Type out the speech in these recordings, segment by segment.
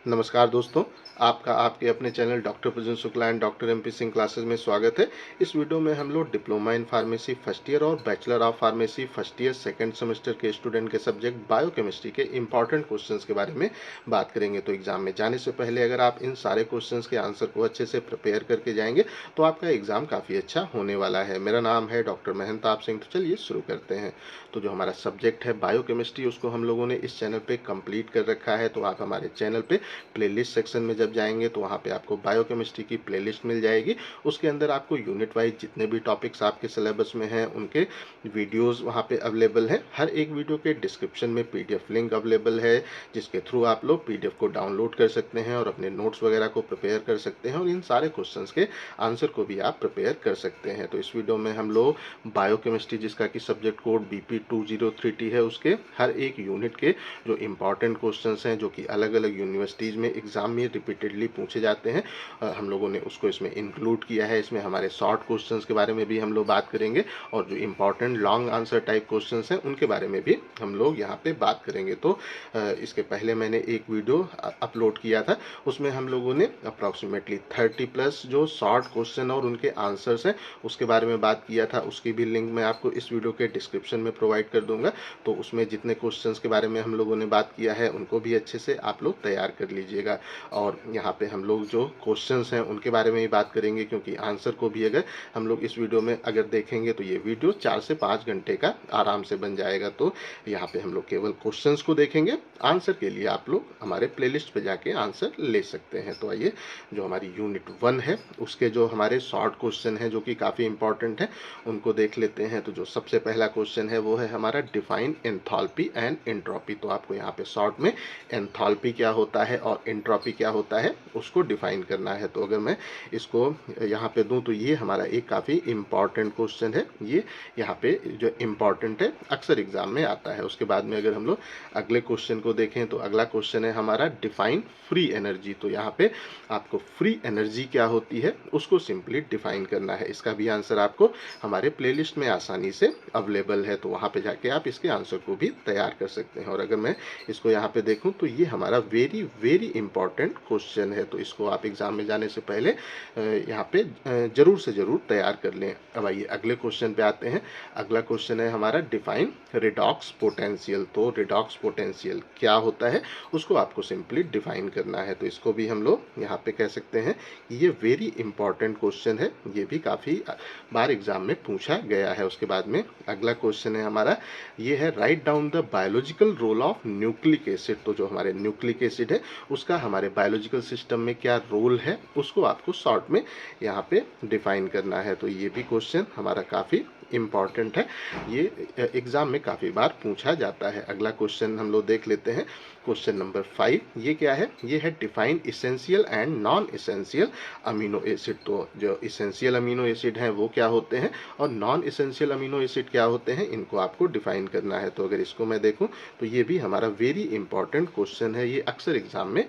नमस्कार दोस्तों, आपका आपके अपने channel doctor Prajan Shukla and doctor MP Singh classes में स्वागत है। इस वीडियो में हम लोग diploma in pharmacy first year और bachelor of pharmacy first year second semester के स्टूडेंट के सब्जेक्ट बायोकेमिस्ट्री के इंपॉर्टेंट क्वेश्चंस के बारे में बात करेंगे। तो एग्जाम में जाने से पहले अगर आप इन सारे क्वेश्चंस के आंसर को अच्छे से प्रिपेयर करके जाएंगे तो आपका एग्जाम काफ़ी अच्छा होने वाला है। मेरा नाम है डॉक्टर महंताब सिंह। तो चलिए शुरू करते हैं। तो जो हमारा सब्जेक्ट है बायोकेमिस्ट्री, उसको हम लोगों ने इस चैनल पर कंप्लीट कर रखा है। तो आप हमारे चैनल पर प्लेलिस्ट सेक्शन में जब जाएंगे तो वहाँ पे आपको बायोकेमिस्ट्री की प्लेलिस्ट मिल जाएगी। उसके अंदर आपको यूनिट वाइज जितने भी टॉपिक्स आपके सिलेबस में हैं उनके वीडियोस वहाँ पे अवेलेबल हैं। हर एक वीडियो के डिस्क्रिप्शन में पीडीएफ लिंक अवेलेबल है, जिसके थ्रू आप लोग पीडीएफ को डाउनलोड कर सकते हैं और अपने नोट्स वगैरह को प्रिपेयर कर सकते हैं और इन सारे क्वेश्चंस के आंसर को भी आप प्रिपेयर कर सकते हैं। तो इस वीडियो में हम लोग बायोकेमिस्ट्री, जिसका कि सब्जेक्ट कोड BP203T है, उसके हर एक यूनिट के जो इंपॉर्टेंट क्वेश्चंस हैं, जो कि अलग अलग यूनिवर्सिटीज़ में एग्जाम में रिपीटेडली पूछे जाते हैं, हम लोगों ने उसको इसमें इंक्लूड किया है। इसमें हमारे शॉर्ट क्वेश्चंस के बारे में भी हम लोग बात करेंगे और जो important long answer type questions हैं उनके बारे में भी हम लोग यहाँ पे बात करेंगे। तो इसके पहले मैंने एक वीडियो अपलोड किया था, उसमें हम लोगों ने अप्रॉक्सीमेटली 30+ जो शॉर्ट क्वेश्चन और उनके आंसर्स हैं उसके बारे में बात किया था। उसकी भी लिंक मैं आपको इस वीडियो के डिस्क्रिप्शन में प्रोवाइड कर दूंगा। तो उसमें जितने क्वेश्चंस के बारे में हम लोगों ने बात किया है उनको भी अच्छे से आप लोग तैयार कर लीजिएगा। और यहाँ पे हम लोग जो क्वेश्चंस हैं उनके बारे में ही बात करेंगे, क्योंकि आंसर को भी अगर हम लोग इस वीडियो में अगर देखेंगे तो ये वीडियो 4 से 5 घंटे का आराम से बन जाएगा। तो यहाँ पे हम लोग केवल क्वेश्चंस को देखेंगे, आंसर के लिए आप लोग हमारे प्लेलिस्ट पे जाके आंसर ले सकते हैं। तो आइए, जो हमारी यूनिट 1 है उसके जो हमारे शॉर्ट क्वेश्चन है जो कि काफ़ी इंपॉर्टेंट है उनको देख लेते हैं। तो जो सबसे पहला क्वेश्चन है वो है हमारा डिफाइन एंथैल्पी एंड एंट्रोपी। तो आपको यहाँ पे शॉर्ट में एंथैल्पी क्या होता है और एंट्रोपी क्या होता है उसको डिफाइन करना है। तो अगर मैं इसको यहाँ पे दूं तो ये हमारा एक काफ़ी इम्पॉर्टेंट क्वेश्चन है। ये यहाँ पे जो इम्पॉर्टेंट है अक्सर एग्जाम में आता है। उसके बाद में अगर हम लोग अगले क्वेश्चन को देखें तो अगला क्वेश्चन है हमारा डिफाइन फ्री एनर्जी। तो यहाँ पे आपको फ्री एनर्जी क्या होती है उसको सिंपली डिफाइन करना है। इसका भी आंसर आपको हमारे प्लेलिस्ट में आसानी से अवेलेबल है, तो वहाँ पे जाके आप इसके आंसर को भी तैयार कर सकते हैं। और अगर मैं इसको यहाँ पे देखूँ तो ये हमारा वेरी वेरी इंपॉर्टेंट क्वेश्चन है। तो इसको आप एग्जाम में जाने से पहले यहाँ पे जरूर से जरूर तैयार कर लें। अब आइए अगले क्वेश्चन पे आते हैं। अगला क्वेश्चन है हमारा डिफाइन रिडॉक्स पोटेंशियल। तो रिडॉक्स पोटेंशियल क्या होता है उसको आपको सिंपली डिफाइन करना है। तो इसको भी हम लोग यहाँ पे कह सकते हैं कि ये वेरी इंपॉर्टेंट क्वेश्चन है, ये भी काफ़ी बार एग्जाम में पूछा गया है। उसके बाद में अगला क्वेश्चन है हमारा, ये है write down the biological role of nucleic acid. तो जो हमारे न्यूक्लिक एसिड है उसका हमारे बायोलॉजिकल सिस्टम में क्या रोल है उसको आपको शॉर्ट में यहाँ पे डिफाइन करना है। तो ये भी क्वेश्चन हमारा काफ़ी इम्पॉर्टेंट है, ये एग्जाम में काफ़ी बार पूछा जाता है। अगला क्वेश्चन हम लोग देख लेते हैं, क्वेश्चन नंबर 5। ये क्या है? ये है define essential and non essential amino acid. तो जो इसेंशियल अमीनो एसिड हैं वो क्या होते हैं और नॉन इसेंशियल अमीनो एसिड क्या होते हैं, इनको आपको डिफाइन करना है। तो अगर इसको मैं देखूं तो ये भी हमारा वेरी इंपॉर्टेंट क्वेश्चन है, ये अक्सर एग्जाम में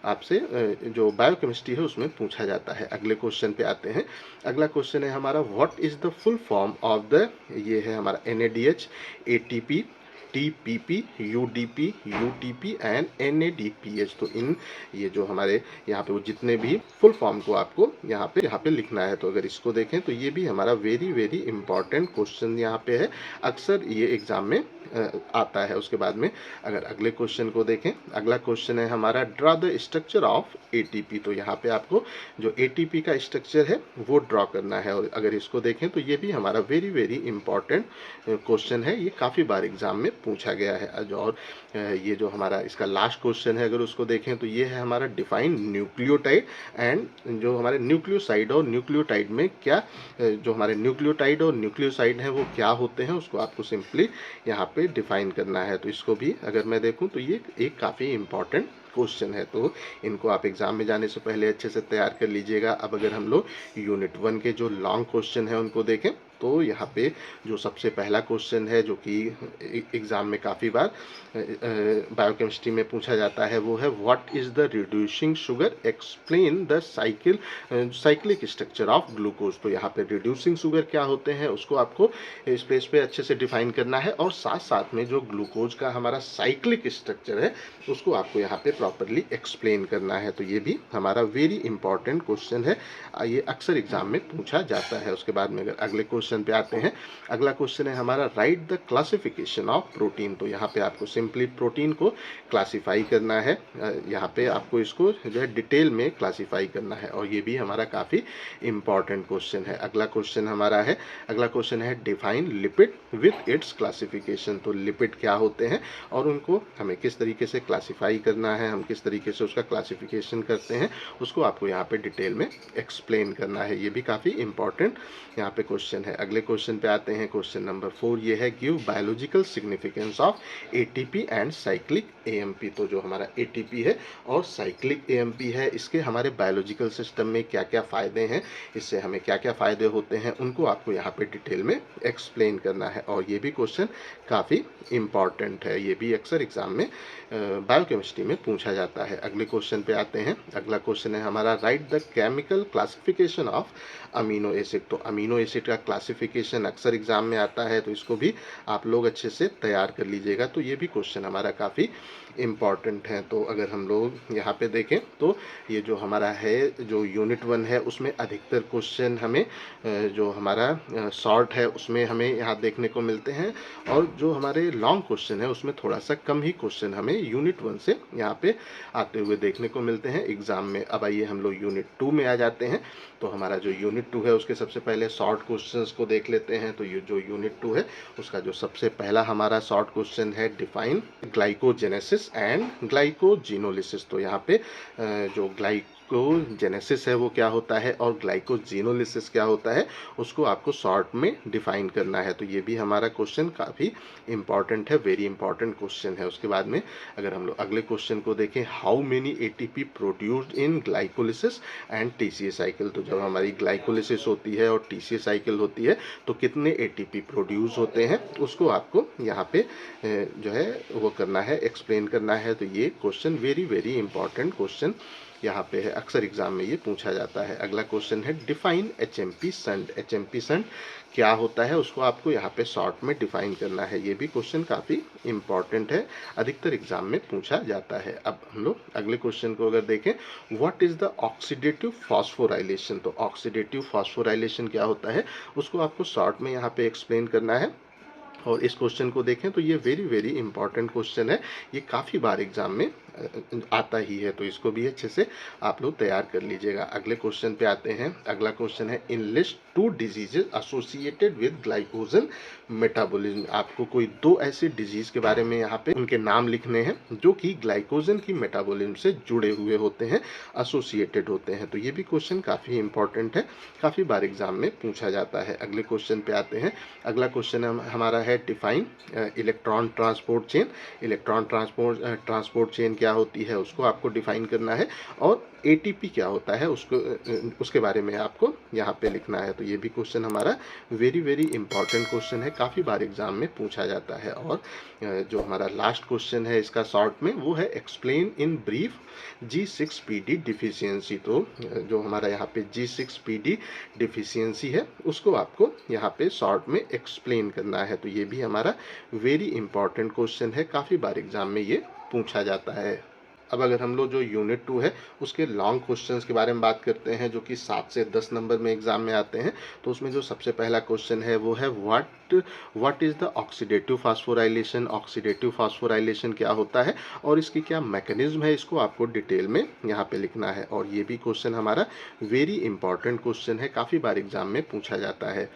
आपसे जो बायोकेमिस्ट्री है उसमें पूछा जाता है। अगले क्वेश्चन पे आते हैं। अगला क्वेश्चन है हमारा what is the full form of the, ये है हमारा NADH, ATP, TPP, UDP, UTP and NADPH। तो इन ये जो हमारे यहाँ पे वो जितने भी फुल फॉर्म को आपको यहाँ पे लिखना है। तो अगर इसको देखें तो ये भी हमारा वेरी वेरी इंपॉर्टेंट क्वेश्चन यहाँ पे है, अक्सर ये एग्जाम में आता है। उसके बाद में अगर अगले क्वेश्चन को देखें, अगला क्वेश्चन है हमारा draw the structure of ATP। तो यहाँ पे आपको जो ATP का स्ट्रक्चर है वो ड्रॉ करना है। और अगर इसको देखें तो ये भी हमारा वेरी वेरी इंपॉर्टेंट क्वेश्चन है, ये काफ़ी बार एग्जाम में पूछा गया है। और ये जो हमारा इसका लास्ट क्वेश्चन है अगर उसको देखें तो ये है हमारा डिफाइन न्यूक्लियोटाइड एंड जो हमारे न्यूक्लियोसाइड और न्यूक्लियोटाइड में क्या, जो हमारे न्यूक्लियोटाइड और न्यूक्लियोसाइड हैं वो क्या होते हैं उसको आपको सिंपली यहाँ पे डिफाइन करना है। तो इसको भी अगर मैं देखूँ तो ये एक काफ़ी इंपॉर्टेंट क्वेश्चन है, तो इनको आप एग्जाम में जाने से पहले अच्छे से तैयार कर लीजिएगा। अब अगर हम लोग यूनिट 1 के जो लॉन्ग क्वेश्चन है उनको देखें तो यहाँ पे जो सबसे पहला क्वेश्चन है जो कि एग्ज़ाम में काफ़ी बार बायोकेमिस्ट्री में पूछा जाता है वो है what is the reducing sugar, explain the cyclic structure of glucose. तो यहाँ पे रिड्यूसिंग शुगर क्या होते हैं उसको आपको इस पेज पे अच्छे से डिफाइन करना है, और साथ साथ में जो ग्लूकोज का हमारा साइक्लिक स्ट्रक्चर है उसको आपको यहाँ पे प्रॉपरली एक्सप्लेन करना है। तो ये भी हमारा वेरी इंपॉर्टेंट क्वेश्चन है, ये अक्सर एग्जाम में पूछा जाता है। उसके बाद में अगर अगले क्वेश्चन पे आते हैं, अगला क्वेश्चन है हमारा right the classification of protein. तो यहाँ पे आपको सिंपली प्रोटीन को क्लासीफाई करना है, यहाँ पे आपको इसको जो है डिटेल में क्लासीफाई करना है, और ये भी हमारा काफ़ी इंपॉर्टेंट क्वेश्चन है। अगला क्वेश्चन है define lipid with its classification. तो लिपिड क्या होते हैं और उनको हमें किस तरीके से क्लासीफाई करना है, हम किस तरीके से उसका क्लासिफिकेशन करते हैं, उसको आपको यहाँ पे डिटेल में एक्सप्लेन करना है। ये भी काफ़ी इंपॉर्टेंट यहाँ पे क्वेश्चन है। अगले क्वेश्चन पे आते हैं, क्वेश्चन नंबर 4 ये है give biological significance of ATP and cyclic AMP. तो जो हमारा एटीपी है और साइक्लिक एएमपी है, इसके हमारे बायोलॉजिकल सिस्टम में क्या क्या फ़ायदे हैं, इससे हमें क्या क्या फ़ायदे होते हैं, उनको आपको यहाँ पे डिटेल में एक्सप्लेन करना है। और ये भी क्वेश्चन काफ़ी इंपॉर्टेंट है, ये भी अक्सर एग्जाम में बायोकेमिस्ट्री में पूछा जाता है। अगले क्वेश्चन पे आते हैं, अगला क्वेश्चन है हमारा right the chemical classification of amino acid. तो अमीनो एसिड का क्लासिफिकेशन अक्सर एग्जाम में आता है, तो इसको भी आप लोग अच्छे से तैयार कर लीजिएगा। तो ये भी क्वेश्चन हमारा काफ़ी इम्पॉर्टेंट है। तो अगर हम लोग यहाँ पे देखें तो ये जो हमारा है जो यूनिट 1 है उसमें अधिकतर क्वेश्चन हमें जो हमारा शॉर्ट है उसमें हमें यहाँ देखने को मिलते हैं, और जो हमारे लॉन्ग क्वेश्चन है उसमें थोड़ा सा कम ही क्वेश्चन हमें यूनिट 1 से यहाँ पे आते हुए देखने को मिलते हैं एग्जाम में। अब आइए हम लोग यूनिट 2 में आ जाते हैं। तो हमारा जो यूनिट 2 है उसके सबसे पहले शॉर्ट क्वेश्चंस को देख लेते हैं। तो ये जो यूनिट 2 है उसका जो सबसे पहला हमारा शॉर्ट क्वेश्चन है डिफाइन ग्लाइकोजेनेसिस एंड ग्लाइकोजिनोलिसिस। तो यहाँ पे जो ग्लाइकोजेनेसिस है वो क्या होता है और ग्लाइकोजिनोलिसिस क्या होता है उसको आपको शॉर्ट में डिफाइन करना है। तो ये भी हमारा क्वेश्चन काफ़ी इंपॉर्टेंट है, वेरी इंपॉर्टेंट क्वेश्चन है। उसके बाद में अगर हम लोग अगले क्वेश्चन को देखें, how many ATP produced in glycolysis and TCA cycle. तो जब हमारी ग्लाइकोलिसिस होती है और टीसीए साइकिल होती है तो कितने एटीपी प्रोड्यूस होते हैं उसको आपको यहाँ पे जो है वो करना है, एक्सप्लेन करना है। तो ये question very very important question यहाँ पे है, अक्सर एग्जाम में ये पूछा जाता है। अगला क्वेश्चन है define HMP shunt. HMP shunt क्या होता है उसको आपको यहाँ पे शॉर्ट में डिफाइन करना है। ये भी क्वेश्चन काफ़ी इंपॉर्टेंट है, अधिकतर एग्जाम में पूछा जाता है। अब हम लोग अगले क्वेश्चन को अगर देखें, what is the oxidative phosphorylation. तो ऑक्सीडेटिव फॉस्फोराइलेशन क्या होता है उसको आपको शॉर्ट में यहाँ पे एक्सप्लेन करना है। और इस क्वेश्चन को देखें तो ये वेरी वेरी इंपॉर्टेंट क्वेश्चन है, ये काफ़ी बार एग्जाम में आता ही है, तो इसको भी अच्छे से आप लोग तैयार कर लीजिएगा। अगले क्वेश्चन पे आते हैं, अगला क्वेश्चन है in list 2 diseases associated with glycogen metabolism. आपको कोई 2 ऐसे डिजीज के बारे में यहाँ पे उनके नाम लिखने हैं जो कि ग्लाइकोजन की मेटाबॉलिज्म से जुड़े हुए होते हैं, एसोसिएटेड होते हैं। तो ये भी क्वेश्चन काफ़ी इंपॉर्टेंट है, काफ़ी बार एग्जाम में पूछा जाता है। अगले क्वेश्चन पे आते हैं, अगला क्वेश्चन हमारा है define electron transport chain. Electron transport chain क्या होती है उसको आपको डिफाइन करना है, और एटीपी क्या होता है उसके बारे में आपको यहाँ पे लिखना है। तो ये भी क्वेश्चन हमारा वेरी वेरी इंपॉर्टेंट क्वेश्चन है, काफ़ी बार एग्जाम में पूछा जाता है। और जो हमारा लास्ट क्वेश्चन है इसका शॉर्ट में वो है explain in brief G6PD deficiency. तो जो हमारा यहाँ पे G6PD डिफिशियंसी है उसको आपको यहाँ पे शॉर्ट में एक्सप्लेन करना है। तो ये भी हमारा वेरी इंपॉर्टेंट क्वेश्चन है, काफ़ी बार एग्जाम में ये पूछा जाता है। अब अगर हम लोग जो यूनिट 2 है उसके लॉन्ग क्वेश्चंस के बारे में बात करते हैं जो कि 7 से 10 नंबर में एग्जाम में आते हैं, तो उसमें जो सबसे पहला क्वेश्चन है वो है what is the oxidative phosphorylation. Oxidative phosphorylation क्या होता है और इसकी क्या मैकेनिज्म है, इसको आपको डिटेल में यहाँ पे लिखना है। और ये भी क्वेश्चन हमारा वेरी इंपॉर्टेंट क्वेश्चन है, काफ़ी बार एग्जाम में पूछा जाता है।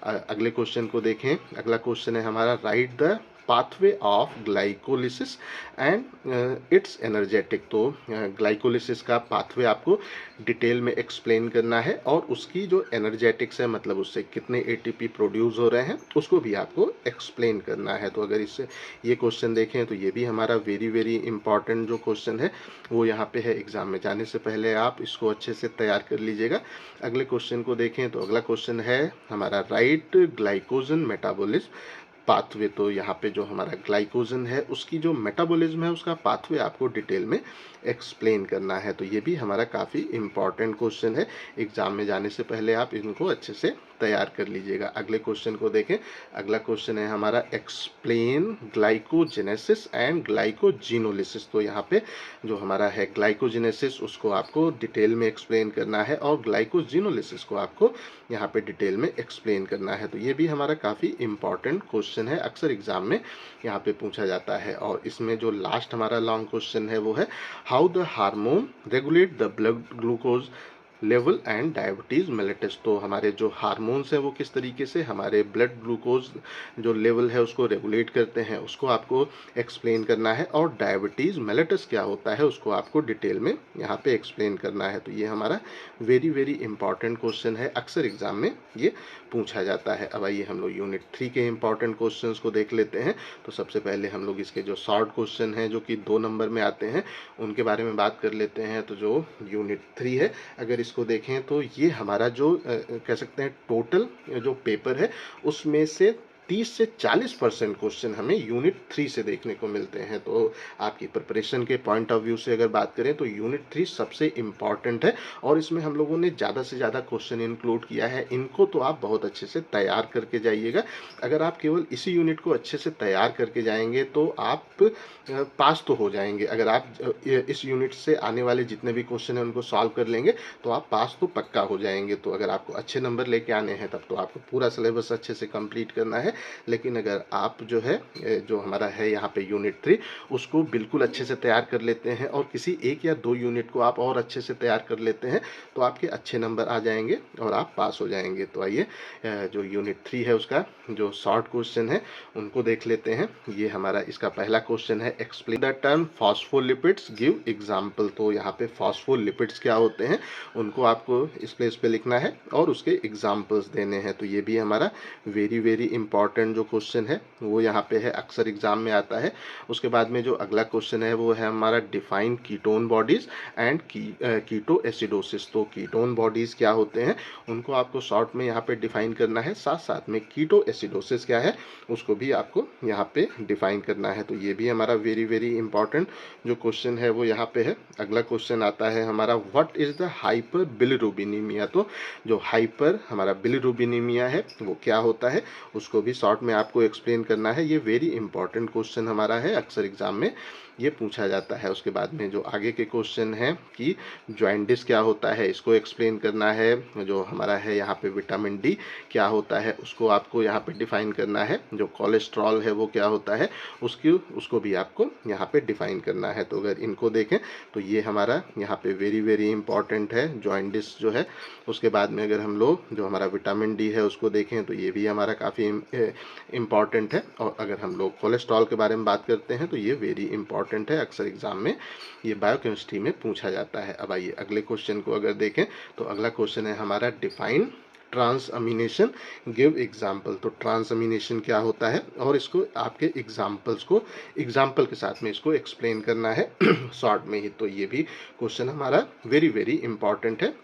अगले क्वेश्चन को देखें, अगला क्वेश्चन है हमारा right the pathway of glycolysis and it's energetic. तो ग्लाइकोलिसिस का पाथवे आपको डिटेल में एक्सप्लेन करना है और उसकी जो एनर्जेटिक्स है, मतलब उससे कितने एटीपी प्रोड्यूस हो रहे हैं, उसको भी आपको एक्सप्लेन करना है। तो अगर इससे ये क्वेश्चन देखें तो ये भी हमारा वेरी वेरी इंपॉर्टेंट जो क्वेश्चन है वो यहाँ पे है। एग्जाम में जाने से पहले आप इसको अच्छे से तैयार कर लीजिएगा। अगले क्वेश्चन को देखें तो अगला क्वेश्चन है हमारा राइट ग्लाइकोजन मेटाबॉलिज्म पाथवे। तो यहाँ पे जो हमारा ग्लाइकोजन है उसकी जो मेटाबॉलिज्म है उसका पाथवे आपको डिटेल में एक्सप्लेन करना है। तो ये भी हमारा काफ़ी इंपॉर्टेंट क्वेश्चन है। एग्जाम में जाने से पहले आप इनको अच्छे से तैयार कर लीजिएगा। अगले क्वेश्चन को देखें। अगला क्वेश्चन है हमारा एक्सप्लेन ग्लाइकोजेनेसिस एंड ग्लाइकोजिनोलिसिस। तो यहाँ पे जो हमारा है ग्लाइकोजेनेसिस उसको आपको डिटेल में एक्सप्लेन करना है और ग्लाइकोजिनोलिसिस को आपको यहाँ पे डिटेल में एक्सप्लेन करना है। तो ये भी हमारा काफ़ी इंपॉर्टेंट क्वेश्चन है, अक्सर एग्जाम में यहाँ पे पूछा जाता है। और इसमें जो लास्ट हमारा लॉन्ग क्वेश्चन है वो है how the hormone regulate the blood glucose level and diabetes mellitus. तो हमारे जो हार्मोन्स हैं वो किस तरीके से हमारे ब्लड ग्लूकोज जो लेवल है उसको रेगुलेट करते हैं, उसको आपको एक्सप्लेन करना है। और डायबिटीज मेलिटस क्या होता है उसको आपको डिटेल में यहाँ पे एक्सप्लेन करना है। तो ये हमारा वेरी वेरी इंपॉर्टेंट क्वेश्चन है, अक्सर एग्जाम में ये पूछा जाता है। अब आइए हम लोग यूनिट 3 के इंपॉर्टेंट क्वेश्चंस को देख लेते हैं। तो सबसे पहले हम लोग इसके जो शॉर्ट क्वेश्चन हैं जो कि 2 नंबर में आते हैं उनके बारे में बात कर लेते हैं। तो जो यूनिट 3 है अगर इसको देखें तो ये हमारा जो कह सकते हैं टोटल जो पेपर है उसमें से 30 से 40% क्वेश्चन हमें यूनिट 3 से देखने को मिलते हैं। तो आपकी प्रिपरेशन के पॉइंट ऑफ व्यू से अगर बात करें तो यूनिट 3 सबसे इम्पॉर्टेंट है और इसमें हम लोगों ने ज़्यादा से ज़्यादा क्वेश्चन इंक्लूड किया है। इनको तो आप बहुत अच्छे से तैयार करके जाइएगा। अगर आप केवल इसी यूनिट को अच्छे से तैयार करके जाएंगे तो आप पास तो हो जाएंगे। अगर आप इस यूनिट से आने वाले जितने भी क्वेश्चन हैं उनको सॉल्व कर लेंगे तो आप पास तो पक्का हो जाएंगे। तो अगर आपको अच्छे नंबर लेके आने हैं तब तो आपको पूरा सिलेबस अच्छे से कंप्लीट करना है। लेकिन अगर आप जो है जो हमारा है यहाँ पे यूनिट 3 उसको बिल्कुल अच्छे से तैयार कर लेते हैं और किसी 1 या 2 यूनिट को आप और अच्छे से तैयार कर लेते हैं तो आपके अच्छे नंबर आ जाएंगे और आप पास हो जाएंगे। तो आइए जो यूनिट 3 है उसका जो शॉर्ट क्वेश्चन है उनको देख लेते हैं। ये हमारा इसका पहला क्वेश्चन है explain the term phospholipids give example. तो यहाँ पे फॉस्फोलिपिड्स क्या होते हैं उनको आपको इस प्लेस पे लिखना है और उसके एग्जाम्पल्स देने हैं। तो ये भी हमारा वेरी वेरी इंपॉर्टेंट जो क्वेश्चन है वो यहाँ पे है, अक्सर एग्जाम में आता है। उसके बाद में जो अगला क्वेश्चन है वो है हमारा define ketone bodies and keto acidosis. तो कीटोन बॉडीज क्या होते हैं उनको आपको शॉर्ट में यहाँ पे डिफाइन करना है, साथ साथ में कीटो एसिडोसिस क्या है उसको भी आपको यहाँ पे डिफाइन करना है। तो ये भी हमारा वेरी वेरी इंपॉर्टेंट जो क्वेश्चन है वो यहाँ पे है। अगला क्वेश्चन आता है हमारा व्हाट इज द हाइपर बिलिरुबिनीमिया। तो जो हाइपर हमारा बिलिरुबिनीमिया है वो क्या होता है उसको भी शॉर्ट में आपको एक्सप्लेन करना है। ये वेरी इंपॉर्टेंट क्वेश्चन हमारा है, अक्सर एग्जाम में ये पूछा जाता है। उसके बाद में जो आगे के क्वेश्चन है कि जॉइंडिस क्या होता है इसको एक्सप्लेन करना है। जो हमारा है यहाँ पे विटामिन डी क्या होता है उसको आपको यहाँ पे डिफाइन करना है। जो कोलेस्ट्रॉल है वो क्या होता है उसको भी आपको यहाँ पे डिफाइन करना है। तो अगर इनको देखें तो ये हमारा यहाँ पे वेरी वेरी इंपॉर्टेंट है जॉइंडिस जो है। उसके बाद में अगर हम लोग जो हमारा विटामिन डी है उसको देखें तो ये भी हमारा काफ़ी इम्पॉर्टेंट है। और अगर हम लोग कोलेस्ट्रॉल के बारे में बात करते हैं तो ये वेरी इंपॉर्टेंट है, अक्सर एग्जाम में ये बायोकेमिस्ट्री में पूछा जाता है। अब आइए अगले क्वेश्चन को अगर देखें तो अगला क्वेश्चन है हमारा डिफाइन ट्रांसअमीनेशन गिव एग्जाम्पल। तो ट्रांसअमीनेशन क्या होता है और इसको आपके एग्जाम्पल्स को एग्जाम्पल के साथ में इसको एक्सप्लेन करना है शॉर्ट में ही। तो ये भी क्वेश्चन हमारा वेरी वेरी इंपॉर्टेंट है,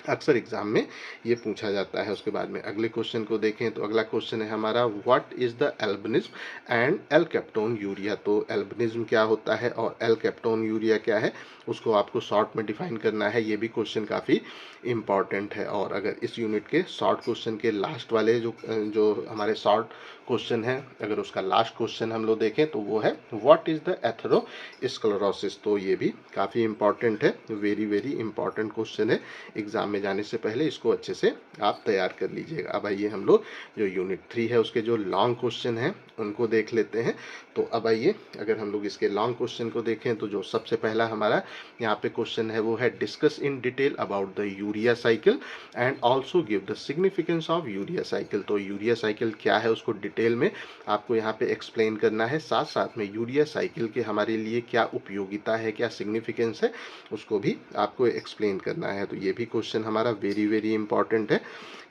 अक्सर एग्जाम में ये पूछा जाता है। उसके बाद में अगले क्वेश्चन को देखें तो अगला क्वेश्चन है हमारा what is the albinism and alkaptonuria. तो एल्बिनिज्म क्या होता है और एल कैप्टोन यूरिया क्या है उसको आपको शॉर्ट में डिफाइन करना है। ये भी क्वेश्चन काफ़ी इंपॉर्टेंट है। और अगर इस यूनिट के शॉर्ट क्वेश्चन के लास्ट वाले जो हमारे शॉर्ट क्वेश्चन है अगर उसका लास्ट क्वेश्चन हम लोग देखें तो वो है व्हाट इज द एथेरोस्क्लेरोसिस। तो ये भी काफ़ी इंपॉर्टेंट है, वेरी वेरी इंपॉर्टेंट क्वेश्चन है, एग्जाम में जाने से पहले इसको अच्छे से आप तैयार कर लीजिएगा। अब आइए हम लोग जो यूनिट 3 है उसके जो लॉन्ग क्वेश्चन हैं उनको देख लेते हैं। तो अब आइए अगर हम लोग इसके लॉन्ग क्वेश्चन को देखें तो जो सबसे पहला हमारा यहाँ पे क्वेश्चन है वो है discuss in detail about the urea cycle and also give the significance of urea cycle. तो यूरिया साइकिल क्या है उसको डिटेल में आपको यहाँ पे एक्सप्लेन करना है, साथ साथ में यूरिया साइकिल के हमारे लिए क्या उपयोगिता है, क्या सिग्निफिकेंस है, उसको भी आपको एक्सप्लेन करना है। तो ये भी क्वेश्चन हमारा वेरी वेरी इंपॉर्टेंट है,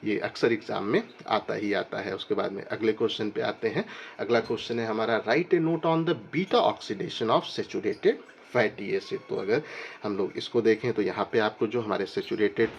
ये अक्सर एग्जाम में आता ही आता है। उसके बाद में अगले क्वेश्चन पे आते हैं। अगला क्वेश्चन है हमारा write a note on the beta oxidation of saturated fatty acid. तो अगर हम लोग इसको देखें तो यहाँ पे आपको जो हमारे सैचुरेटेड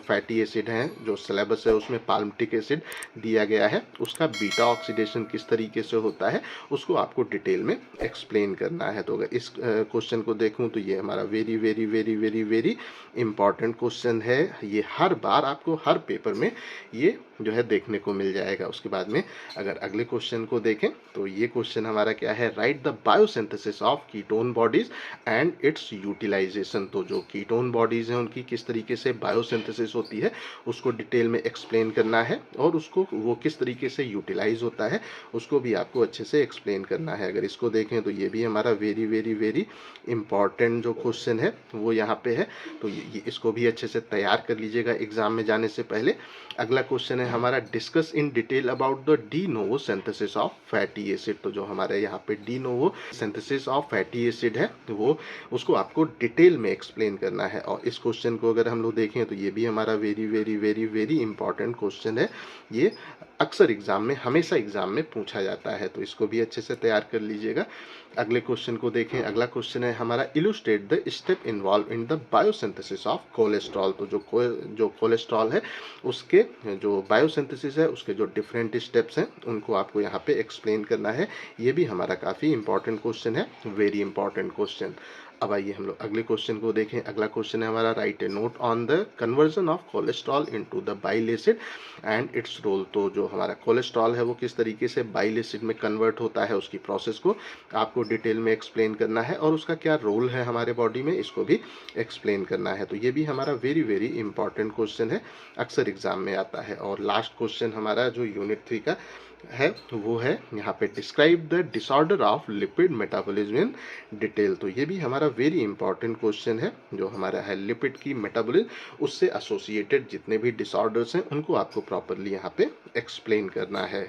फैटी एसिड हैं जो सिलेबस है उसमें पाल्मिटिक एसिड दिया गया है, उसका बीटा ऑक्सीडेशन किस तरीके से होता है उसको आपको डिटेल में एक्सप्लेन करना है। तो अगर इस क्वेश्चन को देखूं तो ये हमारा very very very very very important question है। ये हर बार आपको हर पेपर में ये जो है देखने को मिल जाएगा। उसके बाद में अगर अगले क्वेश्चन को देखें तो ये क्वेश्चन हमारा क्या है, write the biosynthesis of ketone bodies and its utilization. तो जो कीटोन बॉडीज हैं उनकी किस तरीके से बायोसिंथेसिस होती है उसको डिटेल में एक्सप्लेन करना है, और उसको वो किस तरीके से यूटिलाइज होता है उसको भी आपको अच्छे से एक्सप्लेन करना है। अगर इसको देखें तो ये भी हमारा वेरी वेरी वेरी इंपॉर्टेंट जो क्वेश्चन है वो यहाँ पे है। तो ये इसको भी अच्छे से तैयार कर लीजिएगा एग्जाम में जाने से पहले। अगला क्वेश्चन है हमारा discuss in detail about the de novo synthesis of fatty acid. तो जो हमारे यहाँ पे de novo synthesis of fatty acid है वो उसको आपको डिटेल में एक्सप्लेन करना है। और इस क्वेश्चन को अगर हम लोग देखें तो ये भी हमारा very very very very important question है, ये अक्सर एग्जाम में हमेशा एग्जाम में पूछा जाता है, तो इसको भी अच्छे से तैयार कर लीजिएगा। अगले क्वेश्चन को देखें। अगला क्वेश्चन है हमारा illustrate the step involve in the biosynthesis of cholesterol. तो जो कोलेस्ट्रॉल है उसके जो बायोसिंथेसिस है उसके जो डिफरेंट स्टेप्स हैं उनको आपको यहाँ पे एक्सप्लेन करना है। ये भी हमारा काफ़ी इंपॉर्टेंट क्वेश्चन है, वेरी इंपॉर्टेंट क्वेश्चन। अब आइए हम लोग अगले क्वेश्चन को देखें। अगला क्वेश्चन है हमारा write a note on the conversion of cholesterol into the bile acid and its role. तो जो हमारा कोलेस्ट्रॉल है वो किस तरीके से बाइल एसिड में कन्वर्ट होता है उसकी प्रोसेस को आपको डिटेल में एक्सप्लेन करना है, और उसका क्या रोल है हमारे बॉडी में इसको भी एक्सप्लेन करना है। तो ये भी हमारा वेरी वेरी इंपॉर्टेंट क्वेश्चन है, अक्सर एग्जाम में आता है। और लास्ट क्वेश्चन हमारा जो यूनिट 3 का है वो है यहाँ पे describe the disorder of lipid metabolism in detail. तो ये भी हमारा वेरी इंपॉर्टेंट क्वेश्चन है, जो हमारा है लिपिड की मेटाबॉलिज्म उससे एसोसिएटेड जितने भी डिसऑर्डर्स हैं उनको आपको प्रॉपरली यहाँ पे एक्सप्लेन करना है।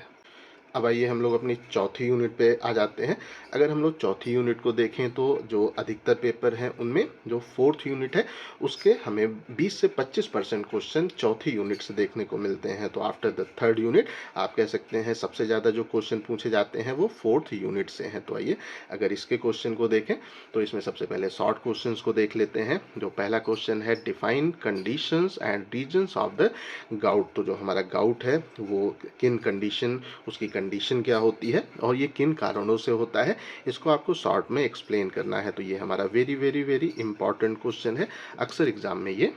अब आइए हम लोग अपनी चौथी यूनिट पे आ जाते हैं। अगर हम लोग चौथी यूनिट को देखें तो जो अधिकतर पेपर हैं उनमें जो फोर्थ यूनिट है उसके हमें 20 से 25% क्वेश्चन चौथी यूनिट से देखने को मिलते हैं। तो आफ्टर द थर्ड यूनिट आप कह सकते हैं सबसे ज़्यादा जो क्वेश्चन पूछे जाते हैं वो फोर्थ यूनिट से हैं। तो आइए अगर इसके क्वेश्चन को देखें तो इसमें सबसे पहले शॉर्ट क्वेश्चन को देख लेते हैं। जो पहला क्वेश्चन है define conditions and reasons of the gout. तो जो हमारा गाउट है वो किन कंडीशन उसकी कंडीशन क्या होती है और ये किन कारणों से होता है इसको आपको शॉर्ट में एक्सप्लेन करना है। तो ये हमारा very very very important question है, अक्सर एग्जाम में ये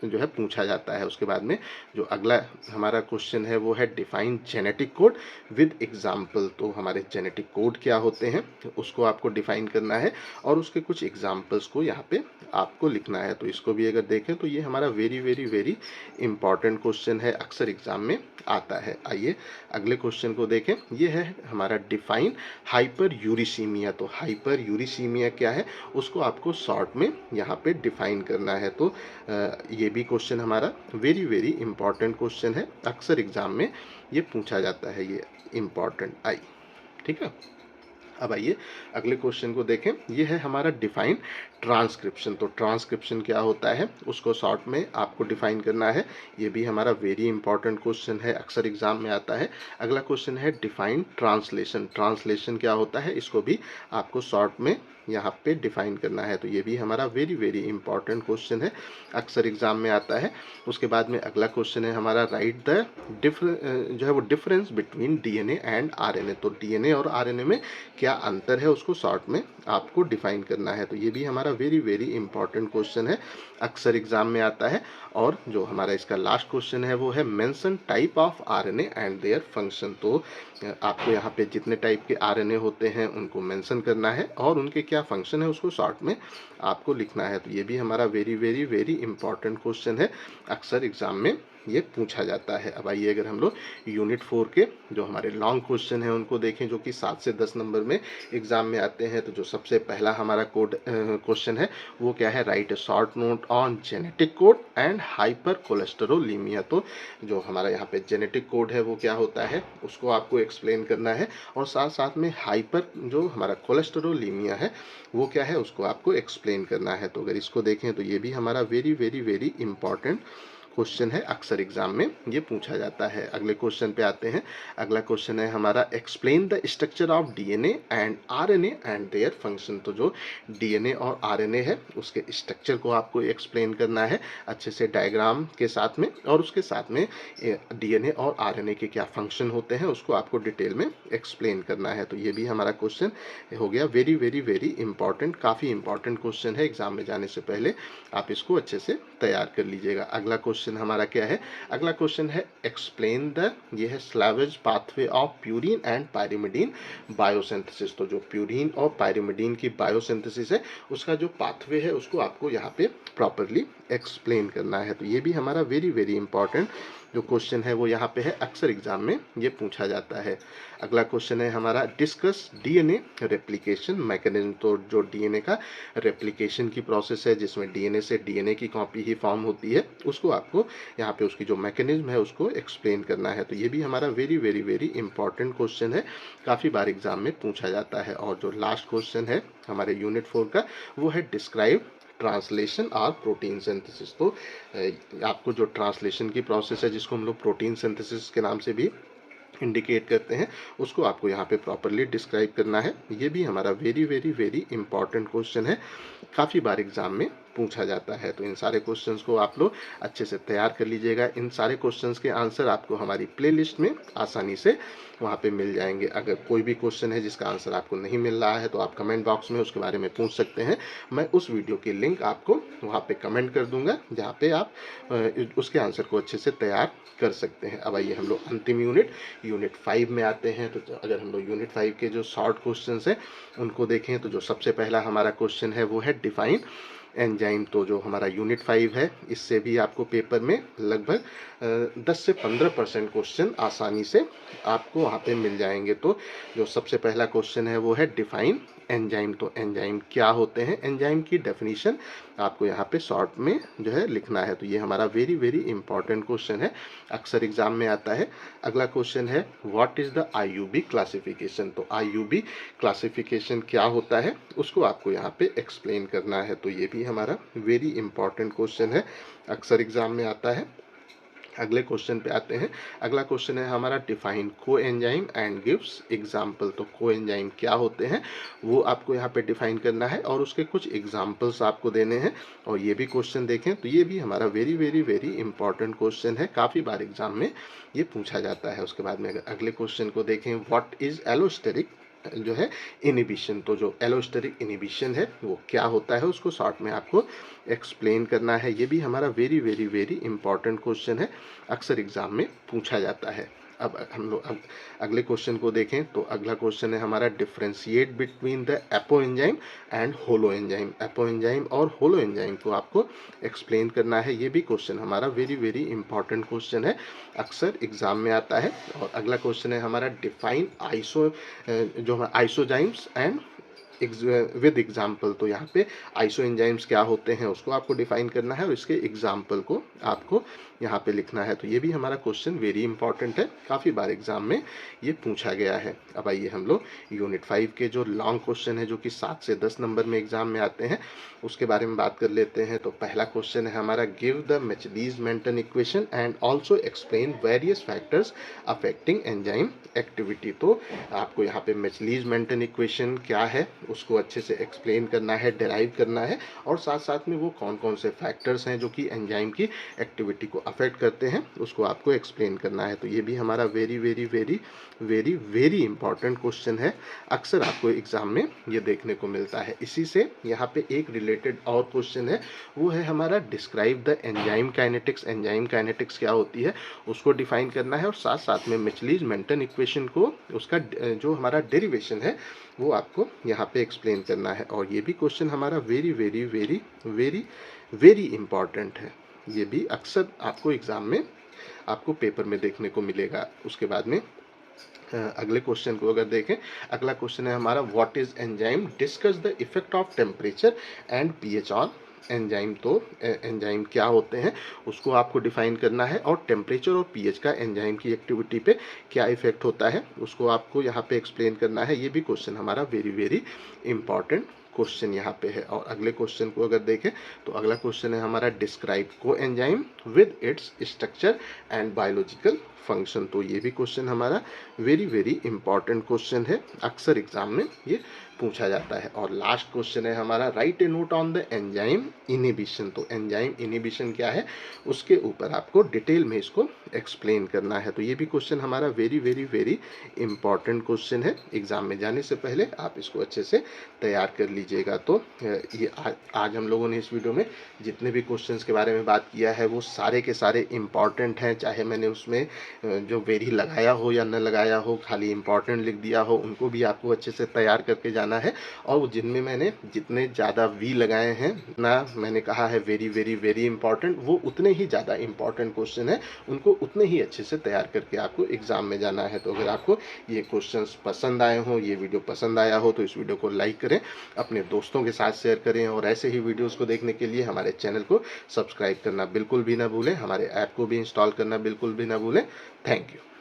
जो है पूछा जाता है। उसके बाद में जो अगला हमारा क्वेश्चन है वो है define genetic code with example. तो हमारे जेनेटिक कोड क्या होते हैं उसको आपको डिफाइन करना है और उसके कुछ एग्जाम्पल्स को यहाँ पे आपको लिखना है। तो इसको भी अगर देखें तो ये हमारा very very very important question है, अक्सर एग्जाम में आता है। आइए अगले क्वेश्चन को देखें। ये है हमारा डिफाइन हाइपर यूरिसीमिया। तो हाइपर यूरिसीमिया क्या है उसको आपको शॉर्ट में यहाँ पे डिफाइन करना है। तो ये भी क्वेश्चन हमारा वेरी वेरी इंपॉर्टेंट क्वेश्चन है, अक्सर एग्जाम में ये पूछा जाता है, ये इंपॉर्टेंट आई। ठीक है, अब आइए अगले क्वेश्चन को देखें। ये है हमारा डिफाइन ट्रांसक्रिप्शन। तो ट्रांसक्रिप्शन क्या होता है उसको शॉर्ट में आपको डिफाइन करना है, ये भी हमारा वेरी इंपॉर्टेंट क्वेश्चन है, अक्सर एग्जाम में आता है। अगला क्वेश्चन है डिफाइन ट्रांसलेशन। ट्रांसलेशन क्या होता है इसको भी आपको शॉर्ट में यहाँ पे डिफाइन करना है। तो ये भी हमारा वेरी वेरी इंपॉर्टेंट क्वेश्चन है, अक्सर एग्जाम में आता है। उसके बाद में अगला क्वेश्चन है हमारा राइट द जो है वो difference between DNA and RNA. तो डीएनए और आरएनए में क्या अंतर है उसको शॉर्ट में आपको डिफाइन करना है। तो ये भी हमारा वेरी वेरी इंपॉर्टेंट क्वेश्चन है, अक्सर एग्जाम में आता है। और जो हमारा इसका लास्ट क्वेश्चन है वो है mention type of RNA and their function. तो आपको यहाँ पे जितने टाइप के आरएनए होते हैं उनको मेंशन करना है और उनके क्या फंक्शन है उसको शॉर्ट में आपको लिखना है। तो ये भी हमारा very very very important question है, अक्सर एग्जाम में ये पूछा जाता है। अब आइए अगर हम लोग यूनिट 4 के जो हमारे लॉन्ग क्वेश्चन हैं उनको देखें, जो कि 7 से 10 नंबर में एग्जाम में आते हैं। तो जो सबसे पहला हमारा कोड क्वेश्चन है वो क्या है, write a short note on genetic code and hypercholesterolemia. तो जो हमारा यहाँ पे जेनेटिक कोड है वो क्या होता है उसको आपको एक्सप्लेन करना है, और साथ साथ में हाइपर जो हमारा कोलेस्टेरोलीमिया है वो क्या है उसको आपको एक्सप्लेन करना है। तो अगर इसको देखें तो ये भी हमारा very very very important question है, अक्सर एग्जाम में ये पूछा जाता है। अगले क्वेश्चन पे आते हैं। अगला क्वेश्चन है हमारा explain the structure of DNA and RNA and their function. तो जो डीएनए और आरएनए है उसके स्ट्रक्चर को आपको एक्सप्लेन करना है अच्छे से डायग्राम के साथ में, और उसके साथ में डीएनए और आरएनए के क्या फंक्शन होते हैं उसको आपको डिटेल में एक्सप्लेन करना है। तो ये भी हमारा क्वेश्चन हो गया वेरी वेरी वेरी इंपॉर्टेंट, काफ़ी इंपॉर्टेंट क्वेश्चन है, एग्जाम में जाने से पहले आप इसको अच्छे से तैयार कर लीजिएगा। अगला क्वेश्चन हमारा क्या है, अगला क्वेश्चन है एक्सप्लेन द, ये है salvage pathway of purine and pyrimidine biosynthesis. तो जो प्यूरिन और पायरिमिडीन की बायोसिंथेसिस है उसका जो पाथवे है उसको आपको यहाँ पे प्रॉपरली एक्सप्लेन करना है। तो ये भी हमारा वेरी वेरी इंपॉर्टेंट जो क्वेश्चन है वो यहाँ पे है, अक्सर एग्जाम में ये पूछा जाता है। अगला क्वेश्चन है हमारा डिस्कस डीएनए रेप्लिकेशन मैकेनिज्म। तो जो डीएनए का रेप्लिकेशन की प्रोसेस है जिसमें डीएनए से डीएनए की कॉपी ही फॉर्म होती है उसको आपको यहाँ पे उसकी जो मैकेनिज्म है उसको एक्सप्लेन करना है। तो ये भी हमारा very very very important question है, काफ़ी बार एग्जाम में पूछा जाता है। और जो लास्ट क्वेश्चन है हमारे यूनिट 4 का वो है डिस्क्राइब ट्रांसलेशन और प्रोटीन सिंथेसिस। तो आपको जो ट्रांसलेशन की प्रोसेस है जिसको हम लोग प्रोटीन सिंथेसिस के नाम से भी इंडिकेट करते हैं उसको आपको यहाँ पे प्रॉपरली डिस्क्राइब करना है। ये भी हमारा very very very important question है, काफ़ी बार एग्जाम में पूछा जाता है। तो इन सारे क्वेश्चंस को आप लोग अच्छे से तैयार कर लीजिएगा। इन सारे क्वेश्चंस के आंसर आपको हमारी प्लेलिस्ट में आसानी से वहाँ पे मिल जाएंगे। अगर कोई भी क्वेश्चन है जिसका आंसर आपको नहीं मिल रहा है तो आप कमेंट बॉक्स में उसके बारे में पूछ सकते हैं, मैं उस वीडियो की लिंक आपको वहाँ पे कमेंट कर दूंगा जहाँ पे आप उसके आंसर को अच्छे से तैयार कर सकते हैं। अब आइए हम लोग अंतिम यूनिट 5 में आते हैं। तो अगर हम लोग यूनिट 5 के जो शॉर्ट क्वेश्चंस हैं उनको देखें तो जो सबसे पहला हमारा क्वेश्चन है वो है डिफाइन एंजाइम। तो जो हमारा यूनिट 5 है इससे भी आपको पेपर में लगभग 10 से 15% क्वेश्चन आसानी से आपको वहाँ पे मिल जाएंगे। तो जो सबसे पहला क्वेश्चन है वो है डिफाइन एंजाइम। तो एंजाइम क्या होते हैं, एंजाइम की डेफिनेशन आपको यहाँ पे शॉर्ट में जो है लिखना है। तो ये हमारा वेरी वेरी इंपॉर्टेंट क्वेश्चन है, अक्सर एग्जाम में आता है। अगला क्वेश्चन है व्हाट इज़ द आईयूबी क्लासिफिकेशन। तो आईयूबी क्लासिफिकेशन क्या होता है उसको आपको यहाँ पे एक्सप्लेन करना है। तो ये भी हमारा वेरी इंपॉर्टेंट क्वेश्चन है, अक्सर एग्जाम में आता है। अगले क्वेश्चन पे आते हैं। अगला क्वेश्चन है हमारा डिफाइन को एंजाइम एंड गिव्स एग्जाम्पल। तो को एंजाइम क्या होते हैं वो आपको यहाँ पे डिफाइन करना है और उसके कुछ एग्जाम्पल्स आपको देने हैं। और ये भी क्वेश्चन देखें तो ये भी हमारा very very very important question है, काफ़ी बार एग्जाम में ये पूछा जाता है। उसके बाद में अगर अगले क्वेश्चन को देखें, व्हाट इज एलोस्टेरिक जो है इनिबिशन। तो जो एलोस्टेरिक इनिबिशन है वो क्या होता है उसको शॉर्ट में आपको एक्सप्लेन करना है। ये भी हमारा very very very important question है, अक्सर एग्जाम में पूछा जाता है। अब हम लोग अब अगले क्वेश्चन को देखें तो अगला क्वेश्चन है हमारा differentiate between the apo enzyme and holo enzyme. Apo enzyme और होलो एंजाइम को आपको एक्सप्लेन करना है। ये भी क्वेश्चन हमारा वेरी वेरी इंपॉर्टेंट क्वेश्चन है, अक्सर एग्जाम में आता है। और अगला क्वेश्चन है हमारा डिफाइन जो आइसोजाइम्स एंड विद एग्जाम्पल। तो यहाँ पे आइसो एंजाइम्स क्या होते हैं उसको आपको डिफाइन करना है और इसके एग्जाम्पल को आपको यहाँ पे लिखना है। तो ये भी हमारा क्वेश्चन वेरी इंपॉर्टेंट है, काफ़ी बार एग्जाम में ये पूछा गया है। अब आइए हम लोग यूनिट 5 के जो लॉन्ग क्वेश्चन है जो कि 7 से 10 नंबर में एग्जाम में आते हैं उसके बारे में बात कर लेते हैं। तो पहला क्वेश्चन है हमारा give the Michaelis Menten equation and also explain various factors affecting enzyme activity. तो आपको यहाँ पे मैचलीज मेंटन इक्वेशन क्या है उसको अच्छे से एक्सप्लेन करना है, डिराइव करना है, और साथ साथ में वो कौन कौन से फैक्टर्स हैं जो कि एंजाइम की एक्टिविटी को अफेक्ट करते हैं, उसको आपको एक्सप्लेन करना है। तो ये भी हमारा very very very very very important question है, अक्सर आपको एग्जाम में ये देखने को मिलता है। इसी से यहाँ पे एक रिलेटेड और क्वेश्चन है, वो है हमारा describe the enzyme kinetics. Enzyme kinetics क्या होती है उसको डिफाइन करना है, और साथ साथ में मिचलीज मेंटन इक्वेशन को, उसका जो हमारा डेरिवेशन है वो आपको यहाँ पे एक्सप्लेन करना है। और ये भी क्वेश्चन हमारा very very very very very important है, ये भी अक्सर आपको एग्जाम में आपको पेपर में देखने को मिलेगा। उसके बाद में अगले क्वेश्चन को अगर देखें, अगला क्वेश्चन है हमारा what is enzyme, discuss the effect of temperature and pH on enzyme. तो एंजाइम क्या होते हैं उसको आपको डिफाइन करना है, और टेम्परेचर और पीएच का एंजाइम की एक्टिविटी पे क्या इफेक्ट होता है उसको आपको यहाँ पे एक्सप्लेन करना है। ये भी क्वेश्चन हमारा वेरी वेरी इंपॉर्टेंट क्वेश्चन यहाँ पे है। और अगले क्वेश्चन को अगर देखें तो अगला क्वेश्चन है हमारा डिस्क्राइब को enzyme with its structure and biological function. तो ये भी क्वेश्चन हमारा वेरी वेरी इंपॉर्टेंट क्वेश्चन है, अक्सर एग्जाम में ये पूछा जाता है। और लास्ट क्वेश्चन है हमारा write a note on the enzyme inhibition. तो एंजाइम इनहिबिशन क्या है उसके ऊपर आपको डिटेल में इसको एक्सप्लेन करना है। तो ये भी क्वेश्चन हमारा very very very important question है, एग्जाम में जाने से पहले आप इसको अच्छे से तैयार कर लीजिएगा। तो ये आज हम लोगों ने इस वीडियो में जितने भी क्वेश्चंस के बारे में बात किया है वो सारे के सारे इंपॉर्टेंट हैं, चाहे मैंने उसमें जो वेरी लगाया हो या न लगाया हो, खाली इंपॉर्टेंट लिख दिया हो, उनको भी आपको अच्छे से तैयार करके जाना है। और जिनमें मैंने जितने ज़्यादा वी लगाए हैं ना, मैंने कहा है वेरी वेरी वेरी इंपॉर्टेंट, वो उतने ही ज़्यादा इंपॉर्टेंट क्वेश्चन है, उनको उतने ही अच्छे से तैयार करके आपको एग्जाम में जाना है। तो अगर आपको ये क्वेश्चंस पसंद आए हों, ये वीडियो पसंद आया हो, तो इस वीडियो को लाइक करें, अपने दोस्तों के साथ शेयर करें, और ऐसे ही वीडियोज़ को देखने के लिए हमारे चैनल को सब्सक्राइब करना बिल्कुल भी ना भूलें, हमारे ऐप को भी इंस्टॉल करना बिल्कुल भी ना भूलें। Thank you.